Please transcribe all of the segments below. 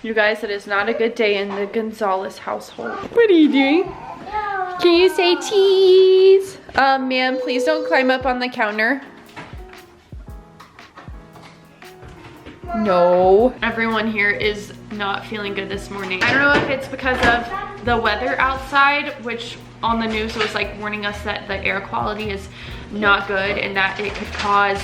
You guys, it is not a good day in the Gonzalez household. What are you doing? Can you say cheese? Ma'am, please don't climb up on the counter. No. Everyone here is not feeling good this morning. I don't know if it's because of the weather outside, which on the news was like warning us that the air quality is not good and that it could cause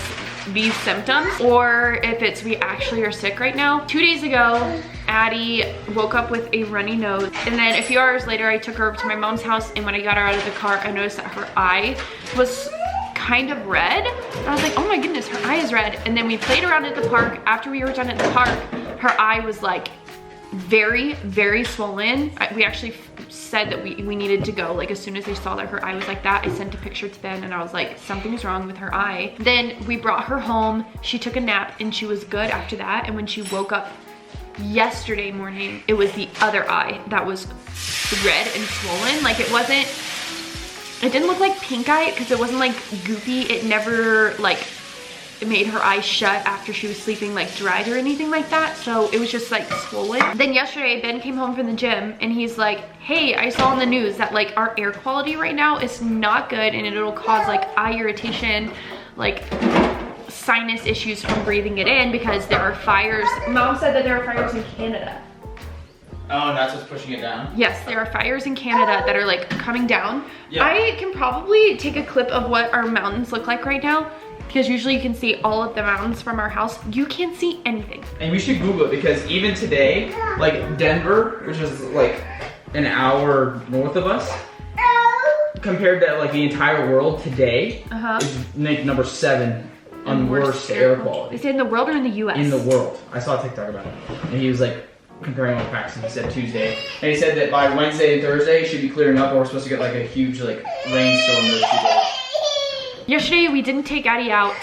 these symptoms, or if it's we actually are sick right now. 2 days ago, Addie woke up with a runny nose, and then a few hours later I took her over to my mom's house, and when I got her out of the car I noticed that her eye was kind of red. I was like, oh my goodness, her eye is red. And then we played around at the park. After we were done at the park, her eye was like very, very swollen. We actually said that we needed to go. Like as soon as they saw that her eye was like that, I sent a picture to Ben and I was like, something's wrong with her eye. Then we brought her home. She took a nap and she was good after that. And when she woke up yesterday morning, it was the other eye that was red and swollen. Like it didn't look like pink eye because it wasn't like goopy. It never like it made her eyes shut after she was sleeping, like dried or anything like that. So it was just like swollen. Then yesterday, Ben came home from the gym and he's like, hey, I saw on the news that like our air quality right now is not good and it'll cause like eye irritation, like sinus issues from breathing it in because there are fires. Mom said that there are fires in Canada. Oh, and that's what's pushing it down? Yes, there are fires in Canada that are like coming down. Yeah. I can probably take a clip of what our mountains look like right now, because usually you can see all of the mountains from our house. You can't see anything. And we should Google it because even today, like Denver, which is like an hour north of us, compared to like the entire world today, is like number 7 on worst air quality. Is it in the world or in the US? In the world. I saw a TikTok about it. And he was like comparing all the facts, and he said Tuesday. And he said that by Wednesday and Thursday it should be clearing up and we're supposed to get like a huge like rainstorm those 2 days. Yesterday we didn't take Addie out.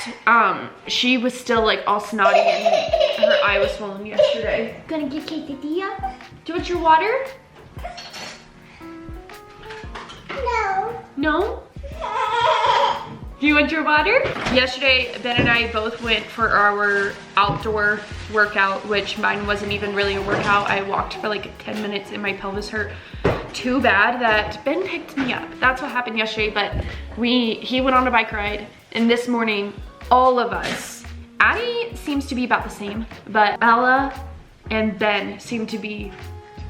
She was still like all snotty and her eye was swollen yesterday. Gonna get quesadilla? Do you want your water? No. No? Do you want your water? Yesterday, Ben and I both went for our outdoor workout, which mine wasn't even really a workout. I walked for like 10 minutes and my pelvis hurt too bad that Ben picked me up. That's what happened yesterday, but he went on a bike ride, and this morning, all of us, Addie seems to be about the same, but Bella and Ben seem to be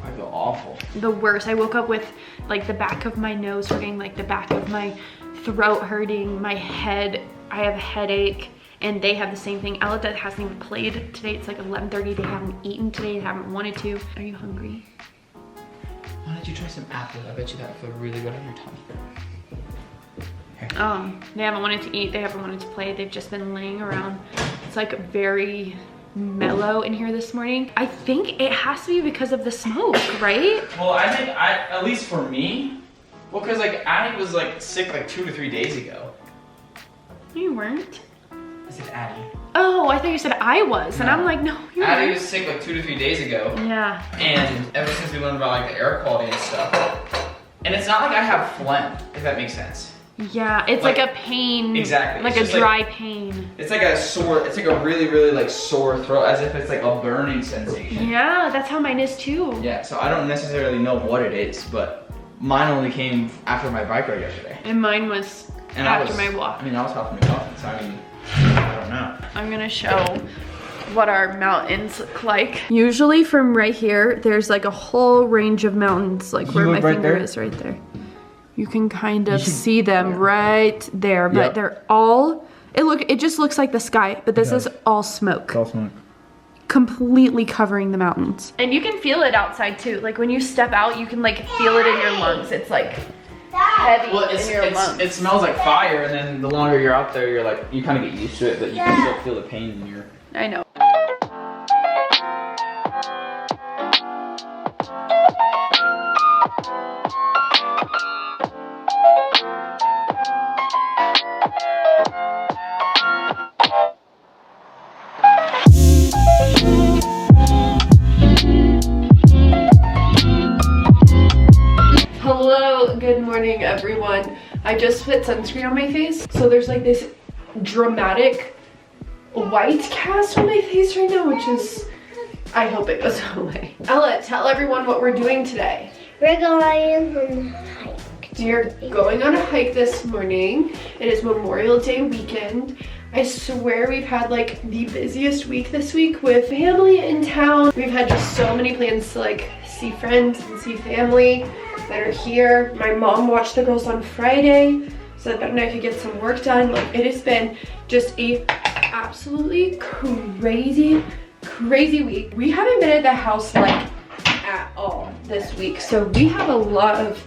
I feel awful. The worst. I woke up with like the back of my nose hurting, like the back of my throat hurting, my head, I have a headache, and they have the same thing. Alita hasn't even played today. It's like 11:30. They haven't eaten today. They haven't wanted to. Are you hungry? Why don't you try some apples? I bet you that would feel really good on your tummy. They haven't wanted to eat. They haven't wanted to play. They've just been laying around. It's like very mellow in here this morning. I think it has to be because of the smoke, right? Well, I think at least for me, well, cause like Addie was like sick like 2 to 3 days ago. You weren't. I said Addie. Oh, I thought you said I was, and I'm like, no, you weren't. Addie was sick like 2 to 3 days ago. Yeah. And ever since we learned about like the air quality and stuff, and it's not like I have phlegm, if that makes sense. Yeah, it's like a pain. Exactly. Like a dry pain. It's like a sore, it's like a really, really like sore throat, as if it's like a burning sensation. Yeah, that's how mine is too. Yeah, so I don't necessarily know what it is, but mine only came after my bike ride yesterday. And mine was after my walk. I mean, I was huffing and puffing, so I mean, I don't know. I'm gonna show what our mountains look like. Usually from right here, there's like a whole range of mountains, like where my finger is right there. You can kind of see them right there, but they're all, it just looks like the sky, but this is all smoke. It's all smoke. Completely covering the mountains. And you can feel it outside too. Like when you step out, you can like feel it in your lungs. It's like heavy in your lungs. It smells like fire, and then the longer you're out there, you're like, you kind of get used to it, but you can still feel the pain in your... I know. Hello, good morning everyone. I just put sunscreen on my face, so there's like this dramatic white cast on my face right now, which is, I hope it goes away. Ella, tell everyone what we're doing today. We're going on a hike. We're going on a hike this morning. It is Memorial Day weekend. I swear we've had like the busiest week this week with family in town. We've had just so many plans to like see friends and see family that are here. My mom watched the girls on Friday so that I could get some work done. Like, it has been just a absolutely crazy week. We haven't been at the house like at all this week, so we have a lot of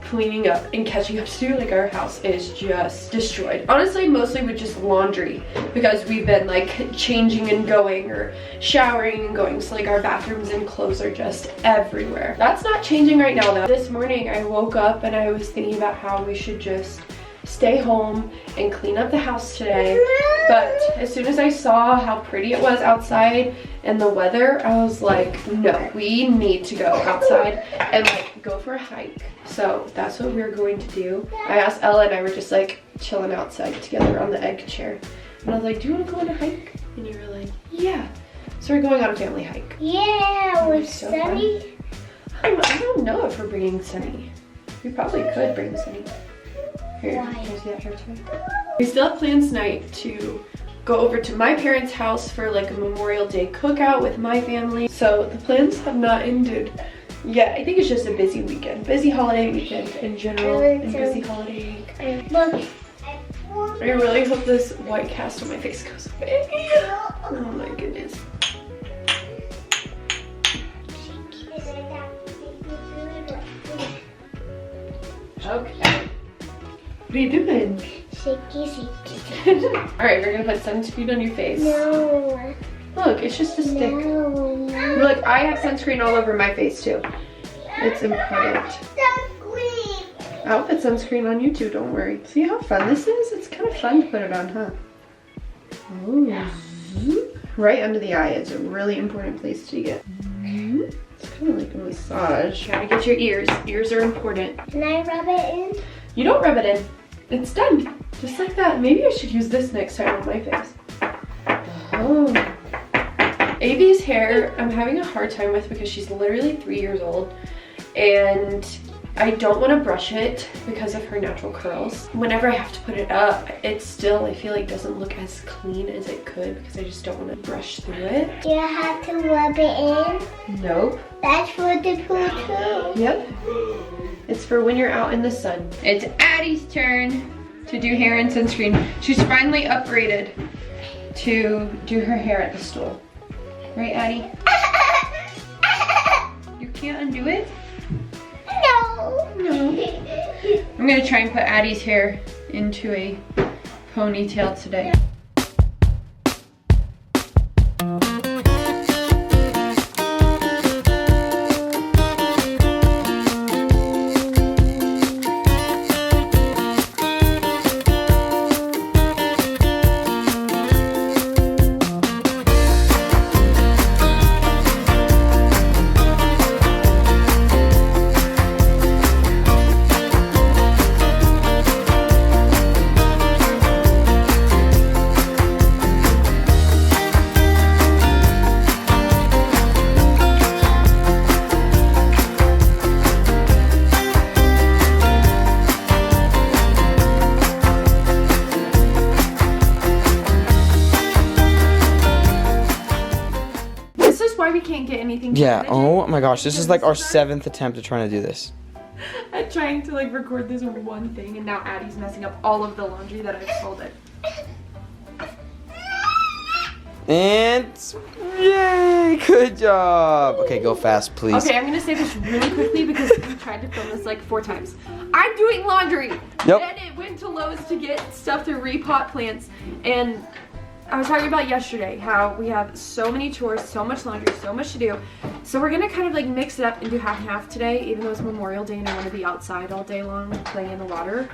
cleaning up and catching up to do. Like, our house is just destroyed. Honestly, mostly with just laundry because we've been like changing and going or showering and going, so like our bathrooms and clothes are just everywhere. That's not changing right now though. This morning I woke up and I was thinking about how we should just stay home and clean up the house today, but as soon as I saw how pretty it was outside and the weather, I was like, no, we need to go outside and like go for a hike. So that's what we're going to do. I asked Ella and I were just like chilling outside together on the egg chair, and I was like, do you want to go on a hike? And you were like, yeah. So we're going on a family hike. Yeah, with So Sunny. I don't know if we're bringing Sunny. We probably could bring Sunny. Here, can you see that hair tie? We still have plans tonight to go over to my parents' house for like a Memorial Day cookout with my family. So the plans have not ended yet. I think it's just a busy weekend. Busy holiday weekend in general, and busy holiday week. Look. I really hope this white cast on my face goes away. Oh my goodness. Okay. What are you doing? Shaky. Alright, we're gonna put sunscreen on your face. No. Look, it's just a stick. No. Look, I have sunscreen all over my face too. It's important. I'll put sunscreen on you too, don't worry. See how fun this is? It's kind of fun to put it on, huh? Oh, right under the eye. It's a really important place to get. It's kind of like a massage. Gotta get your ears. Ears are important. Can I rub it in? You don't rub it in. It's done. Just like that. Maybe I should use this next time on my face. Oh. Avi's hair, I'm having a hard time with because she's literally 3 years old. And I don't want to brush it because of her natural curls. Whenever I have to put it up, it still, I feel like, doesn't look as clean as it could because I just don't want to brush through it. Do you have to rub it in? Nope. That's for the poo too. Yep. It's for when you're out in the sun. It's Addie's turn to do hair and sunscreen. She's finally upgraded to do her hair at the stool. Right, Addie? You can't undo it? No. No. I'm gonna try and put Addie's hair into a ponytail today. We can't get anything. Yeah, oh my gosh, this is like our 7th attempt at trying to do this. I'm trying to like record this one thing, and now Addie's messing up all of the laundry that I've folded. And yay, good job. Okay, go fast, please. Okay, I'm gonna say this really quickly because we tried to film this like 4 times. I'm doing laundry. Yep. Then it went to Lowe's to get stuff to repot plants, and I was talking about yesterday how we have so many chores, so much laundry, so much to do. So we're gonna kind of like mix it up and do half and half today, even though it's Memorial Day and I want to be outside all day long playing in the water.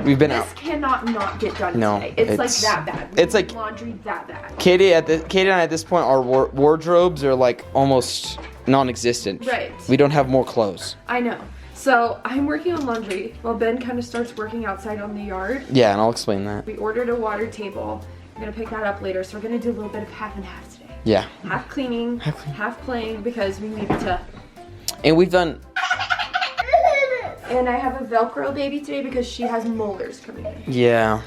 We've been out. This cannot not get done No, today. It's like that bad. It's like laundry that bad. Katie and I at this point, our wardrobes are like almost non-existent. Right. We don't have more clothes. I know. So I'm working on laundry while Ben kind of starts working outside on the yard. Yeah, and I'll explain that. We ordered a water table. I'm gonna pick that up later, so we're gonna do a little bit of half and half today. Yeah. Half cleaning, half playing because we need to. And we've done. And I have a Velcro baby today because she has molars coming in. Yeah.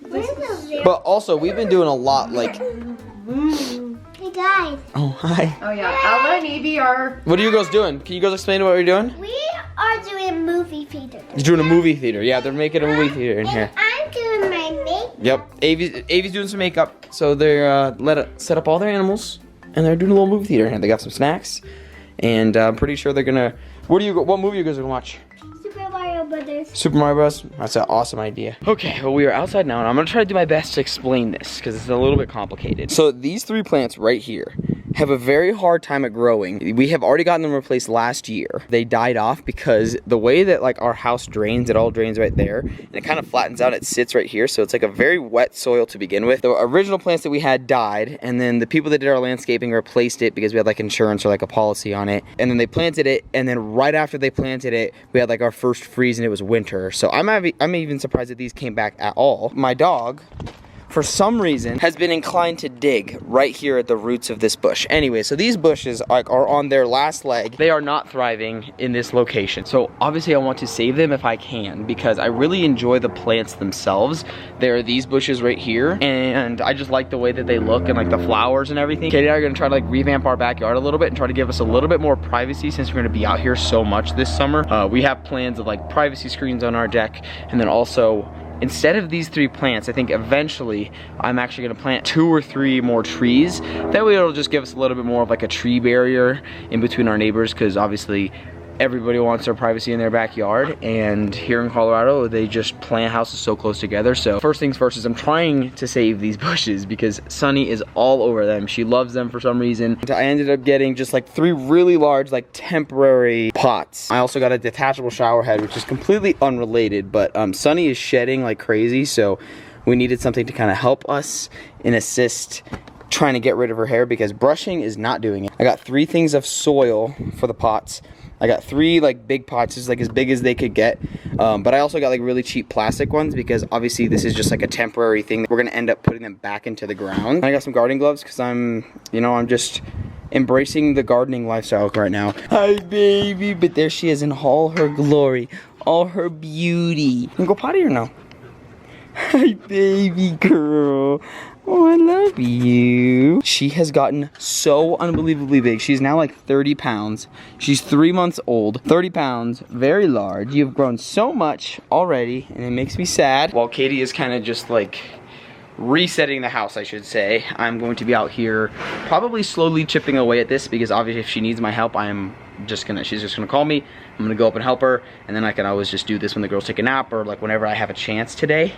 Where's the But also, we've been doing a lot, like. Hey guys, Oh, hi. Oh yeah, Ella and Evie are. What are you girls doing? Can you guys explain what you're doing? we are doing a movie theater. You're doing a movie theater. Yeah, they're making a movie theater in here. And I'm doing my makeup. Yep. Avi's doing some makeup. So they're set up all their animals, and they're doing a little movie theater in here. They got some snacks, and I'm pretty sure they're gonna. What movie you guys are gonna watch? Super Mario Brothers. Super Mario Bros. That's an awesome idea. Okay, well we are outside now, and I'm gonna try to do my best to explain this because it's a little bit complicated. So these 3 plants right here have a very hard time at growing. We have already gotten them replaced last year. They died off because the way that like our house drains, it all drains right there, and it kind of flattens out. It sits right here, so it's like a very wet soil to begin with. The original plants that we had died, and then the people that did our landscaping replaced it because we had like insurance or like a policy on it, and then they planted it, and then right after they planted it, we had like our first freeze, and it was winter. So I'm even surprised that these came back at all. My dog, for some reason, has been inclined to dig right here at the roots of this bush. Anyway, so these bushes are on their last leg. They are not thriving in this location. So obviously I want to save them if I can because I really enjoy the plants themselves. There are these bushes right here, and I just like the way that they look and like the flowers and everything. Katie and I are gonna try to like revamp our backyard a little bit and try to give us a little bit more privacy since we're gonna be out here so much this summer. We have plans of like privacy screens on our deck, and then also instead of these 3 plants, I think eventually I'm actually gonna plant 2 or 3 more trees. That way it'll just give us a little bit more of like a tree barrier in between our neighbors, because obviously everybody wants their privacy in their backyard, and here in Colorado they just plant houses so close together. So first things first is I'm trying to save these bushes because Sunny is all over them. She loves them for some reason. I ended up getting just like 3 really large like temporary pots. I also got a detachable shower head, which is completely unrelated, but Sunny is shedding like crazy, so we needed something to kind of help us and assist trying to get rid of her hair because brushing is not doing it. I got 3 things of soil for the pots. I got 3 like big pots, just like as big as they could get. But I also got like really cheap plastic ones because obviously this is just like a temporary thing. We're gonna end up putting them back into the ground. I got some gardening gloves because I'm just embracing the gardening lifestyle right now. Hi baby, but there she is in all her glory, all her beauty. You can go potty or no? Hi baby girl. Oh, I love you. She has gotten so unbelievably big. She's now like 30 pounds. She's 3 months old. 30 pounds, very large. You've grown so much already, and it makes me sad. While Katie is kind of just like resetting the house, I should say, I'm going to be out here probably slowly chipping away at this because obviously if she needs my help, she's just gonna call me. I'm gonna go up and help her, and then I can always just do this when the girls take a nap or like whenever I have a chance today.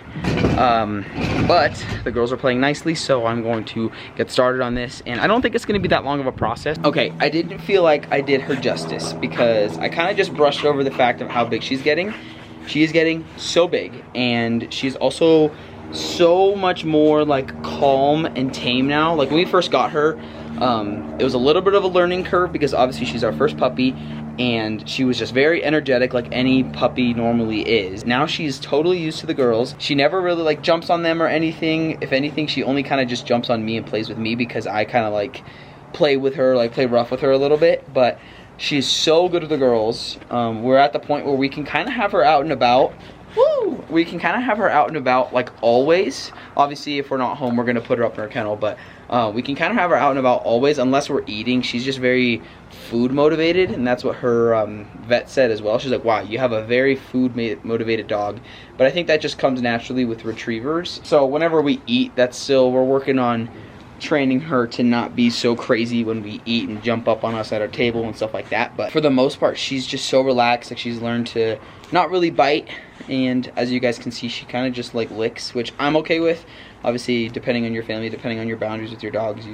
But the girls are playing nicely, so I'm going to get started on this, and I don't think it's gonna be that long of a process. Okay, I didn't feel like I did her justice because I kind of just brushed over the fact of how big she's getting. She is getting so big, and she's also so much more like calm and tame now. Like when we first got her, it was a little bit of a learning curve because obviously she's our first puppy, and she was just very energetic like any puppy normally is. Now she's totally used to the girls. She never really like jumps on them or anything. If anything, she only kind of just jumps on me and plays with me because I kind of like play with her, like play rough with her a little bit. But she's so good with the girls. We're at the point where we can kind of have her out and about. Woo! We can kind of have her out and about like always. Obviously if we're not home, we're gonna put her up in her kennel, but we can kind of have her out and about always unless we're eating. She's just very food motivated, and that's what her vet said as well. She's like, wow, you have a very food motivated dog. But I think that just comes naturally with retrievers. So whenever we eat, we're working on training her to not be so crazy when we eat and jump up on us at our table and stuff like that. But for the most part, she's just so relaxed. Like she's learned to not really bite, and as you guys can see, she kind of just like licks, which I'm okay with. Obviously, depending on your family, depending on your boundaries with your dogs,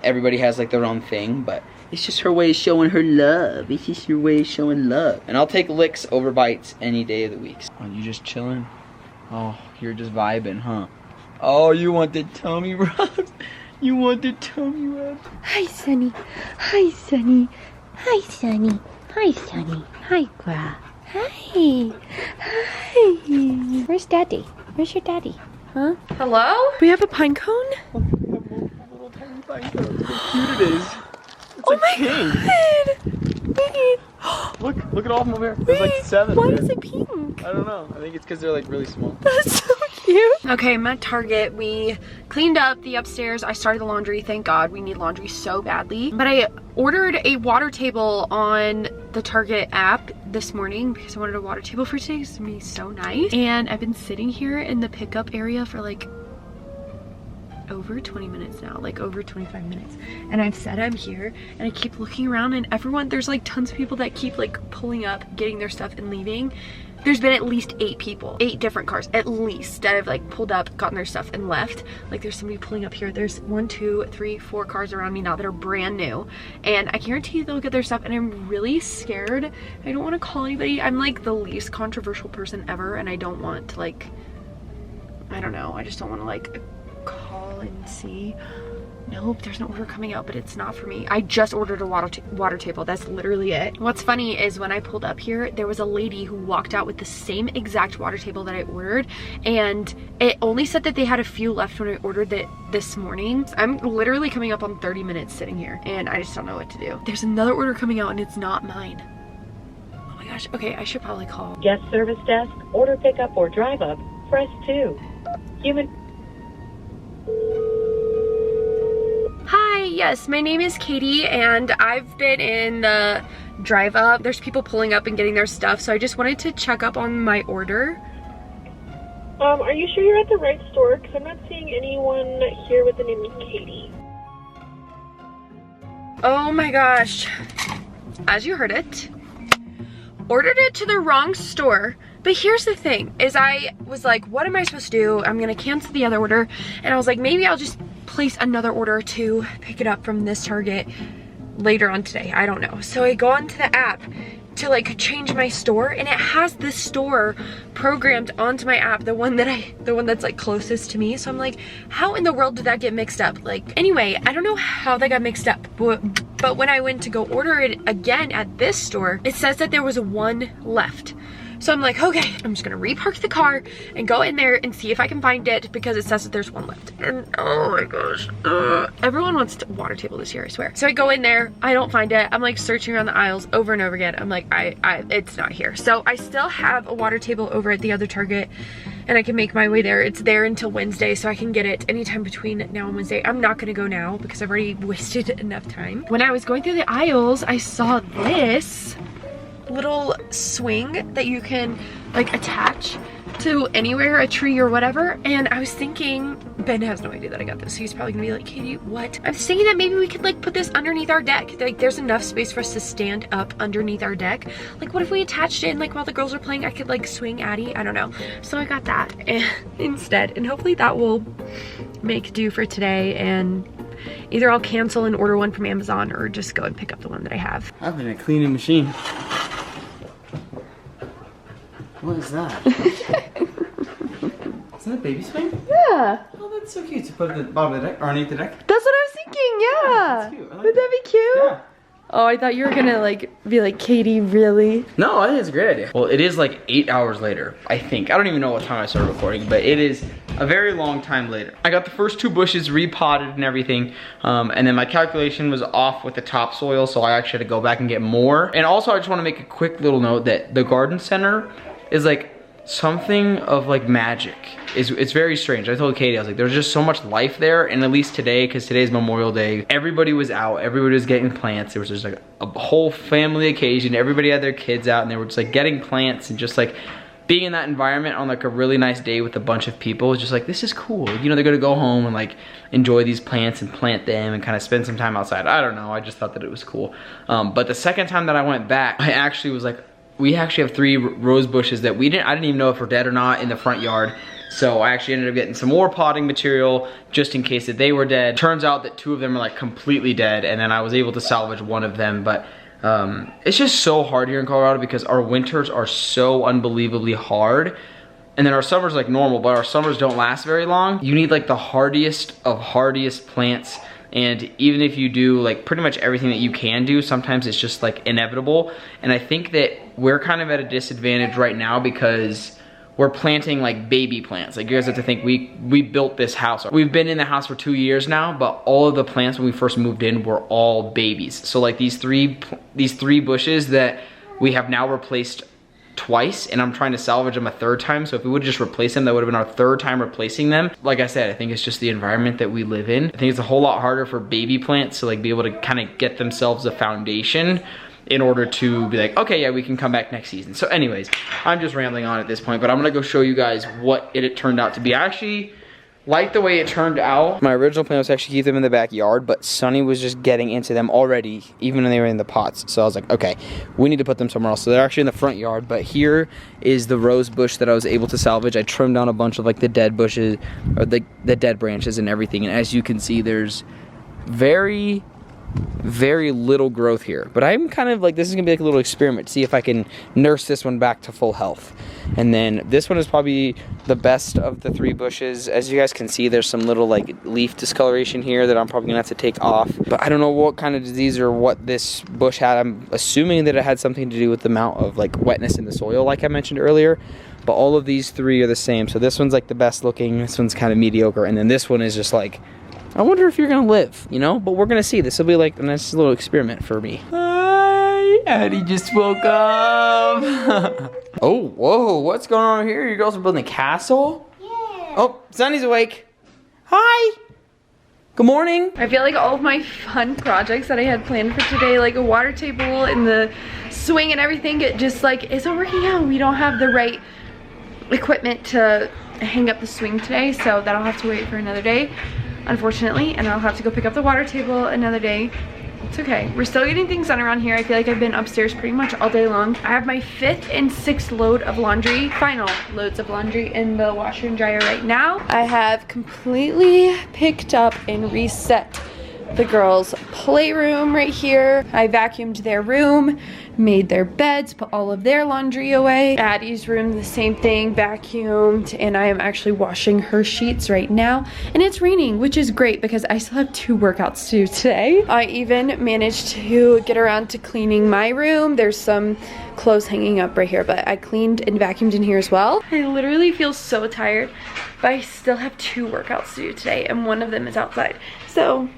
everybody has like their own thing, but it's just her way of showing her love. It's just your way of showing love. And I'll take licks over bites any day of the week. Oh, you just chilling? Oh, you're just vibing, huh? Oh, you want the tummy rub? You want the tummy rub? Hi, Sunny. Hi, Sunny. Hi, Sunny. Hi, Sunny. Hi, Gra. Hi. Hi. Where's Daddy? Where's your daddy? Huh? Hello? We have a pine cone? Look how cute it is. It's Oh like my pink. god! Wait. Look at all of them over here. There's like 7. Why here. is it pink? I don't know. I think it's because they're like really small. That's so cute. Okay, I'm at Target. We cleaned up the upstairs. I started the laundry. Thank God. We need laundry so badly. But I ordered a water table on the Target app this morning because I wanted a water table for today. It's gonna be so nice. And I've been sitting here in the pickup area for like over 20 minutes now, like over 25 minutes. And I've said I'm here and I keep looking around and everyone, there's like tons of people that keep like pulling up, getting their stuff and leaving. There's been at least 8 people, 8 different cars at least that have like pulled up, gotten their stuff and left. Like there's somebody pulling up here. There's 1, 2, 3, 4 cars around me now that are brand new. And I guarantee you they'll get their stuff and I'm really scared. I don't want to call anybody. I'm like the least controversial person ever and I don't want to like, I don't know. I just don't want to like call and see. Nope, there's no order coming out, but it's not for me. I just ordered a water table. That's literally it. What's funny is when I pulled up here, there was a lady who walked out with the same exact water table that I ordered, and it only said that they had a few left when I ordered it this morning. I'm literally coming up on 30 minutes sitting here, and I just don't know what to do. There's another order coming out, and it's not mine. Oh my gosh. Okay, I should probably call. Guest service desk, order pickup or drive up, press 2. Human. Hi, yes, my name is Katie and I've been in the drive up. There's people pulling up and getting their stuff, so I just wanted to check up on my order. Are you sure you're at the right store? Because I'm not seeing anyone here with the name of Katie. Oh my gosh. As you heard it, ordered it to the wrong store. But here's the thing, is I was like, what am I supposed to do? I'm gonna cancel the other order. And I was like, maybe I'll just place another order to pick it up from this Target later on today. I don't know. So I go onto the app to like change my store and it has this store programmed onto my app, the one that's like closest to me. So I'm like, how in the world did that get mixed up? Like, anyway, I don't know how that got mixed up, but when I went to go order it again at this store, it says that there was 1 left. So I'm like, okay, I'm just gonna repark the car and go in there and see if I can find it because it says that there's 1 left. And oh my gosh, everyone wants a water table this year, I swear. So I go in there, I don't find it. I'm like searching around the aisles over and over again. I'm like, it's not here. So I still have a water table over at the other Target and I can make my way there. It's there until Wednesday, so I can get it anytime between now and Wednesday. I'm not gonna go now because I've already wasted enough time. When I was going through the aisles, I saw this little swing that you can like attach to anywhere, a tree or whatever, and I was thinking, Ben has no idea that I got this, so he's probably gonna be like, Katie, what? I was thinking that maybe we could like put this underneath our deck. Like there's enough space for us to stand up underneath our deck. Like what if we attached it and like while the girls are playing I could like swing Addie? I don't know. So I got that instead, and hopefully that will make do for today, and either I'll cancel and order one from Amazon or just go and pick up the one that I have. I've been a cleaning machine. What is that? Is that a baby swing? Yeah. Oh, that's so cute. To put it at the bottom of the deck, or underneath the deck? That's what I was thinking, yeah. That's cute. I like Would that be cute? Yeah. Oh, I thought you were gonna like be like, Katie, really? No, I think it's a great idea. Well, it is like 8 hours later, I think. I don't even know what time I started recording, but it is a very long time later. I got the first 2 bushes repotted and everything, and then my calculation was off with the topsoil, so I actually had to go back and get more. And also, I just want to make a quick little note that the garden center is like something of like magic. It's very strange. I told Katie, I was like, there's just so much life there, and at least today, because today's Memorial Day, everybody was out, everybody was getting plants. There was just like a whole family occasion. Everybody had their kids out and they were just like getting plants, and just like being in that environment on like a really nice day with a bunch of people is just like, this is cool. You know, they're gonna go home and like enjoy these plants and plant them and kind of spend some time outside. I don't know, I just thought that it was cool. But the second time that I went back, I actually was like, we actually have 3 rose bushes that I didn't even know if were dead or not in the front yard. So I actually ended up getting some more potting material just in case that they were dead. Turns out that 2 of them are like completely dead, and then I was able to salvage 1 of them. But it's just so hard here in Colorado because our winters are so unbelievably hard. And then our summers like normal, but our summers don't last very long. You need like the hardiest of hardiest plants. And even if you do like pretty much everything that you can do, sometimes it's just like inevitable. And I think that we're kind of at a disadvantage right now because we're planting like baby plants. Like you guys have to think we built this house. We've been in the house for 2 years now, but all of the plants when we first moved in were all babies. So like these three bushes that we have now replaced twice, and I'm trying to salvage them a third time. So if we would just replace them, that would have been our third time replacing them. Like I said, I think it's just the environment that we live in. I think it's a whole lot harder for baby plants to like be able to kind of get themselves a foundation in order to be like, okay, yeah, we can come back next season. So anyways, I'm just rambling on at this point, but I'm gonna go show you guys what it turned out to be. I actually like the way it turned out. My original plan was to actually keep them in the backyard, but Sunny was just getting into them already, even when they were in the pots. So I was like, okay, we need to put them somewhere else. So they're actually in the front yard, but here is the rose bush that I was able to salvage. I trimmed down a bunch of like the dead bushes, or the dead branches and everything. And as you can see, there's very little growth here, but I'm kind of like, this is gonna be like a little experiment to see if I can nurse this one back to full health. And then this one is probably the best of the 3 bushes. As you guys can see, there's some little like leaf discoloration here that I'm probably gonna have to take off, but I don't know what kind of disease or what this bush had. I'm assuming that it had something to do with the amount of like wetness in the soil, like I mentioned earlier. But all of these 3 are the same. So this one's like the best looking, this one's kind of mediocre, and then this one is just like, I wonder if you're gonna live, you know? But we're gonna see. This will be like a nice little experiment for me. Hi, Addie just woke up. Oh, whoa, what's going on here? You girls are building a castle? Yeah. Oh, Sunny's awake. Hi. Good morning. I feel like all of my fun projects that I had planned for today, like a water table and the swing and everything, it just like isn't working out. We don't have the right equipment to hang up the swing today, so that'll have to wait for another day, unfortunately, and I'll have to go pick up the water table another day. It's okay. We're still getting things done around here. I feel like I've been upstairs pretty much all day long. I have my 5th and 6th load of laundry, final loads of laundry in the washer and dryer right now. I have completely picked up and reset the girls' playroom right here. I vacuumed their room, made their beds, put all of their laundry away. Addie's room, the same thing, vacuumed, and I am actually washing her sheets right now. And it's raining, which is great because I still have 2 workouts to do today. I even managed to get around to cleaning my room. There's some clothes hanging up right here, but I cleaned and vacuumed in here as well. I literally feel so tired, but I still have 2 workouts to do today, and one of them is outside. So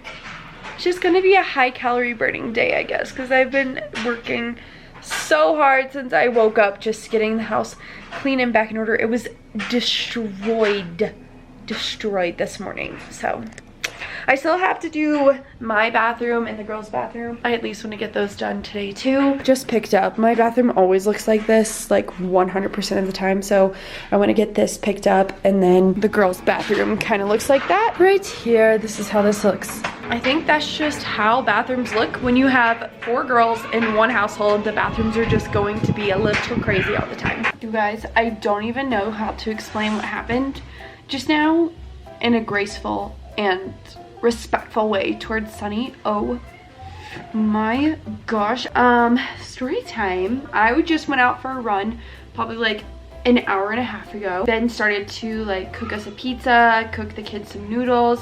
it's just gonna be a high calorie burning day, I guess, because I've been working so hard since I woke up just getting the house clean and back in order. It was destroyed this morning. So I still have to do my bathroom and the girls' bathroom. I at least want to get those done today too. Just picked up. My bathroom always looks like this, like 100% of the time. So I want to get this picked up, and then the girls' bathroom kind of looks like that right here. This is how this looks. I think that's just how bathrooms look when you have 4 girls in one household. The bathrooms are just going to be a little crazy all the time. You guys, I don't even know how to explain what happened just now in a graceful and respectful way towards Sunny. Oh my gosh. Story time. I just went out for a run probably like an hour and a half ago. Ben started to like cook us a pizza, cook the kids some noodles,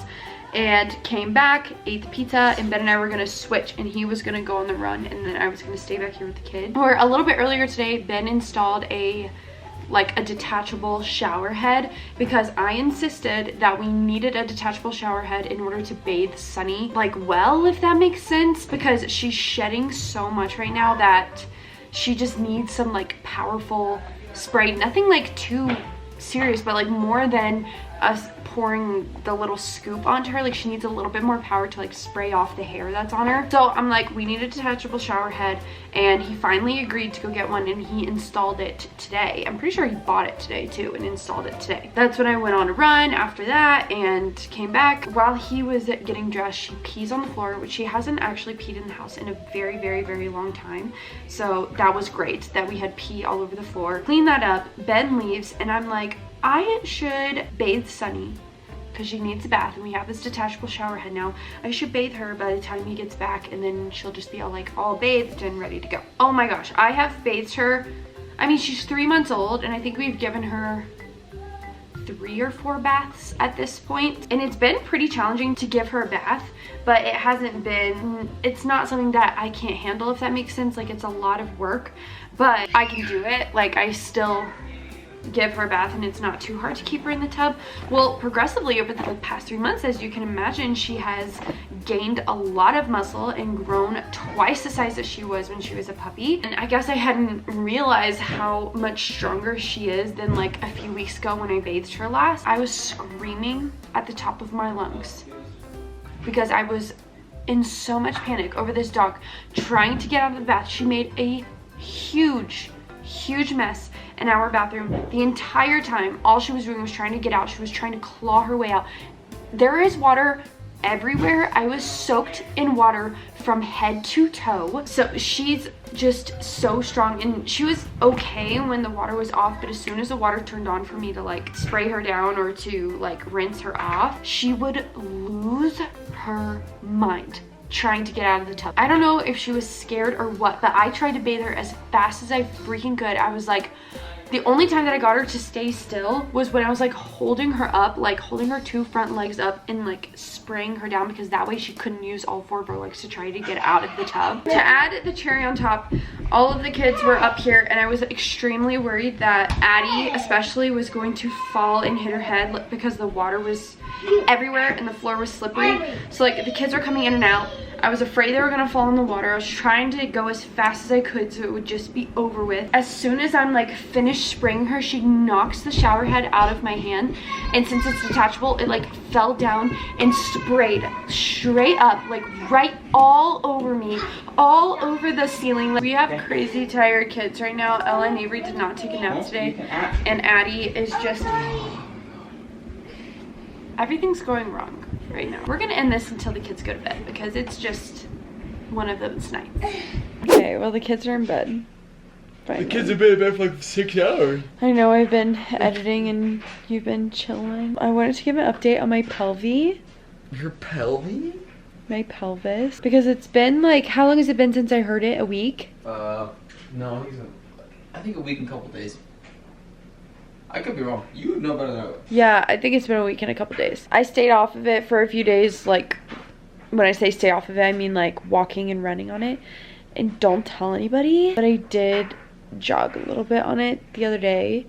and came back, ate the pizza, and Ben and I were gonna switch, and he was gonna go on the run, and then I was gonna stay back here with the kids. Or a little bit earlier today, Ben installed a detachable shower head because I insisted that we needed a detachable shower head in order to bathe Sunny like well, if that makes sense, because she's shedding so much right now that she just needs some like powerful spray. Nothing like too serious, but like more than us pouring the little scoop onto her. Like she needs a little bit more power to like spray off the hair that's on her. So I'm like, we need a detachable shower head, and he finally agreed to go get one, and he installed it today. I'm pretty sure he bought it today too and installed it today. That's when I went on a run after that and came back. While he was getting dressed, she pees on the floor, which she hasn't actually peed in the house in a very long time. So that was great that we had pee all over the floor. Clean that up. Ben leaves, and I'm like, I should bathe Sunny because she needs a bath, and we have this detachable shower head now. I should bathe her by the time he gets back, and then she'll just be all bathed and ready to go. Oh my gosh, I have bathed her. I mean, she's 3 months old, and I think we've given her 3 or 4 baths at this point, and it's been pretty challenging to give her a bath, but it hasn't been, it's not something that I can't handle, if that makes sense. Like, it's a lot of work, but I can do it. Like, I still give her a bath and it's not too hard to keep her in the tub. Well, progressively over the past 3 months, as you can imagine, she has gained a lot of muscle and grown twice the size that she was when she was a puppy. And I guess I hadn't realized how much stronger she is than like a few weeks ago when I bathed her last. I was screaming at the top of my lungs because I was in so much panic over this dog trying to get out of the bath. She made a huge mess in our bathroom the entire time. All she was doing was trying to get out. She was trying to claw her way out. There is water everywhere. I was soaked in water from head to toe. So she's just so strong, and she was okay when the water was off, but as soon as the water turned on for me to like spray her down or to like rinse her off, she would lose her mind trying to get out of the tub. I don't know if she was scared or what, but I tried to bathe her as fast as I freaking could. I was like, the only time that I got her to stay still was when I was like holding her up, like holding her 2 front legs up and like spraying her down, because that way she couldn't use all 4 of her legs to try to get out of the tub. To add the cherry on top, all of the kids were up here and I was extremely worried that Addie especially was going to fall and hit her head because the water was everywhere and the floor was slippery. So like the kids were coming in and out. I was afraid they were gonna fall in the water. I was trying to go as fast as I could so it would just be over with. As soon as I'm like finished spraying her, she knocks the shower head out of my hand, and since it's detachable, it like fell down and sprayed straight up, like right all over me, all over the ceiling. We have crazy tired kids right now. Ella and Avery did not take a nap today, and Addie is just, everything's going wrong right now. We're gonna end this until the kids go to bed because it's just one of those nights. Okay, well the kids are in bed. Finally. The kids have been in bed for like 6 hours. I know, I've been editing and you've been chilling. I wanted to give an update on my pelvis. Your pelvis? My pelvis. Because it's been like, how long has it been since I heard it? A week? No, I think a week and a couple days. I could be wrong. You would know better than I would. Yeah, I think it's been a week and a couple days. I stayed off of it for a few days. Like, when I say stay off of it, I mean like walking and running on it. And don't tell anybody. But I did jog a little bit on it the other day.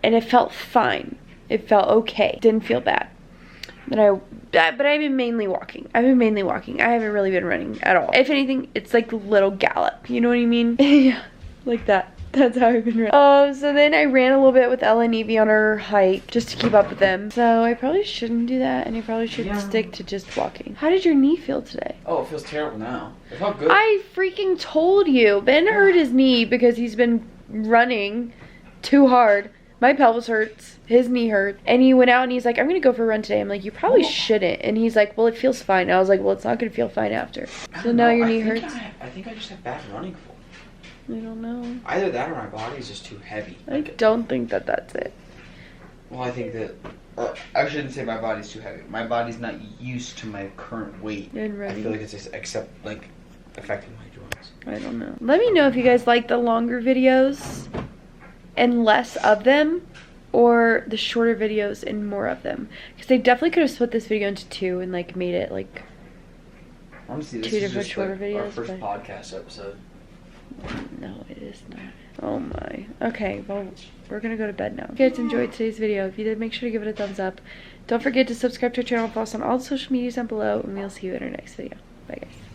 And it felt fine. It felt okay. Didn't feel bad. But I've been mainly walking. I haven't really been running at all. If anything, it's like a little gallop. You know what I mean? Yeah, like that. That's how I've been running. So then I ran a little bit with Ella and Evie on our hike just to keep up with them. So I probably shouldn't do that, and I probably should stick to just walking. How did your knee feel today? Oh, it feels terrible now. It felt good. I freaking told you. Ben hurt his knee because he's been running too hard. My pelvis hurts, his knee hurt, and he went out and he's like, I'm gonna go for a run today. I'm like, you probably shouldn't. And he's like, well, it feels fine. I was like, well, it's not gonna feel fine after. So now your knee hurts. I think I just have bad running form. I don't know. Either that or my body is just too heavy. I don't think that that's it. Well, I think that, I shouldn't say my body's too heavy. My body's not used to my current weight. I feel like it's just affecting my joints. I don't know. Let me know if you guys like the longer videos and less of them, or the shorter videos and more of them. Because they definitely could have split this video into 2 and like made it like honestly, this 2 is different just shorter videos. Our first podcast episode. No, it is not. Oh my. Okay, well, we're gonna go to bed now. If you guys enjoyed today's video, if you did, make sure to give it a thumbs up. Don't forget to subscribe to our channel, follow us on all the social medias down below, and we'll see you in our next video. Bye guys.